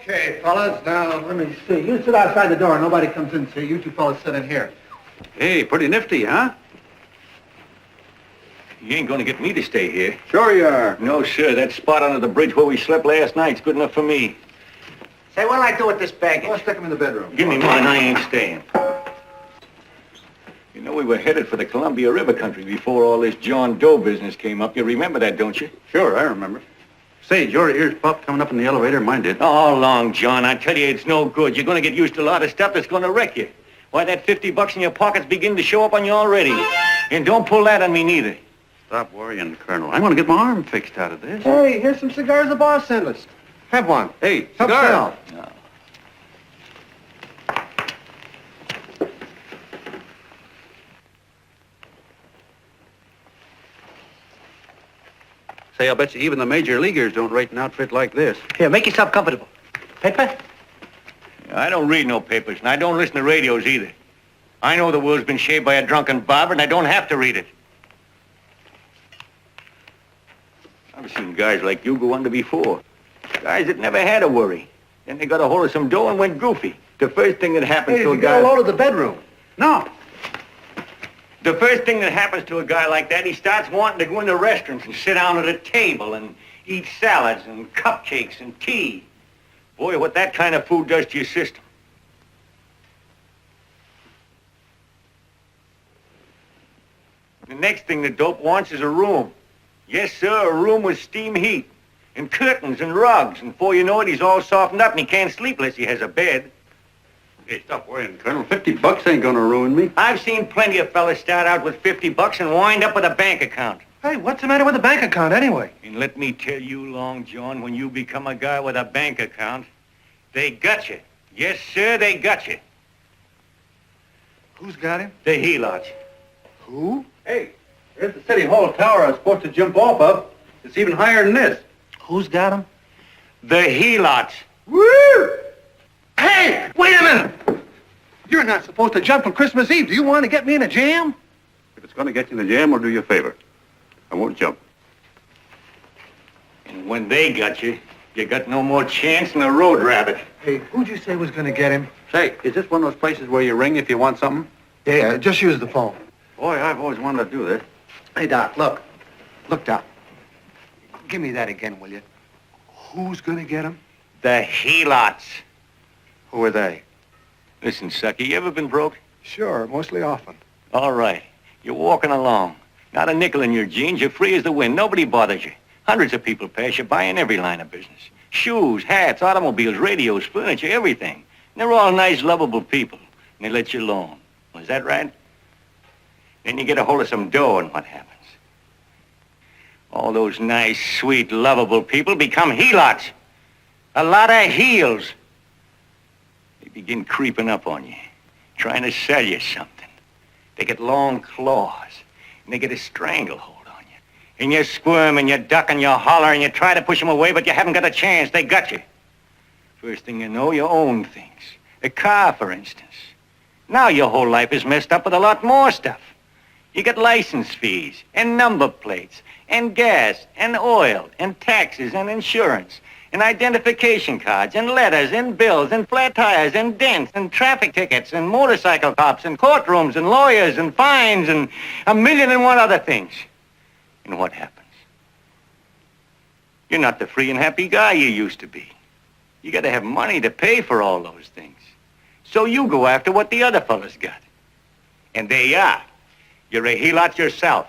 Okay, fellas, now let me see. You sit outside the door. Nobody comes in, see? You two fellas sit in here. Hey, pretty nifty, huh? You ain't gonna get me to stay here. Sure you are. No, sir. That spot under the bridge where we slept last night's good enough for me. Say, what'll I do with this baggage? Well, stick him in the bedroom. Give me mine. I ain't staying. You know, we were headed for the Columbia River country before all this John Doe business came up. You remember that, don't you? Sure, I remember. Say, your ears popped coming up in the elevator. Mine did. All along, John. I tell you, it's no good. You're gonna get used to a lot of stuff that's gonna wreck you. Why, that $50 in your pocket's beginning to show up on you already. And don't pull that on me, neither. Stop worrying, Colonel. I'm gonna get my arm fixed out of this. Hey, here's some cigars the boss sent us. Have one. Hey, Help cigar. sell. No. Say, I'll bet you even the major leaguers don't rate an outfit like this. Here, make yourself comfortable. Paper? I don't read no papers, and I don't listen to radios either. I know the world's been shaped by a drunken barber, and I don't have to read it. I've seen guys like you go under before. Guys that never had a worry. Then they got a hold of some dough and went goofy. The first thing that happens to a guy... Get a load of the bedroom. No. The first thing that happens to a guy like that, he starts wanting to go into restaurants and sit down at a table and eat salads and cupcakes and tea. Boy, what that kind of food does to your system. The next thing the dope wants is a room. Yes, sir, a room with steam heat and curtains and rugs. And before you know it, he's all softened up and he can't sleep unless he has a bed. Hey, stop worrying, Colonel. $50 ain't gonna ruin me. I've seen plenty of fellas start out with $50 and wind up with a bank account. Hey, what's the matter with the bank account anyway? And let me tell you, Long John, when you become a guy with a bank account, they got you. Yes, sir, they got you. Who's got him? The Heelots. Who? Hey, there's the City Hall tower I was supposed to jump off of. It's even higher than this. Who's got him? The Heelots. Woo! Hey, wait a minute! You're not supposed to jump on Christmas Eve. Do you want to get me in a jam? If it's gonna get you in the jam, I'll do you a favor. I won't jump. And when they got you, you got no more chance than a road rabbit. Hey, who'd you say was going to get him? Say, is this one of those places where you ring if you want something? Yeah, just use the phone. Boy, I've always wanted to do this. Hey, Doc, look. Look, Doc. Give me that again, will you? Who's going to get him? The Heelots. Who are they? Listen, sucker, you ever been broke? Sure, mostly often. All right. You're walking along. Not a nickel in your jeans. You're free as the wind. Nobody bothers you. Hundreds of people pass you by in every line of business. Shoes, hats, automobiles, radios, furniture, everything. And they're all nice, lovable people. And they let you alone. Was that right? Then you get a hold of some dough, and what happens? All those nice, sweet, lovable people become Heelots. A lot of heels. They begin creeping up on you, trying to sell you something. They get long claws, and they get a stranglehold on you. And you squirm, and you duck, and you holler, and you try to push them away, but you haven't got a chance. They got you. First thing you know, you own things. A car, for instance. Now your whole life is messed up with a lot more stuff. You get license fees, and number plates, and gas, and oil, and taxes, and insurance, and identification cards, and letters, and bills, and flat tires, and dents, and traffic tickets, and motorcycle cops, and courtrooms, and lawyers, and fines, and a million and one other things. And what happens? You're not the free and happy guy you used to be. You gotta have money to pay for all those things. So you go after what the other fellas got. And there you are. You're a Heelot yourself.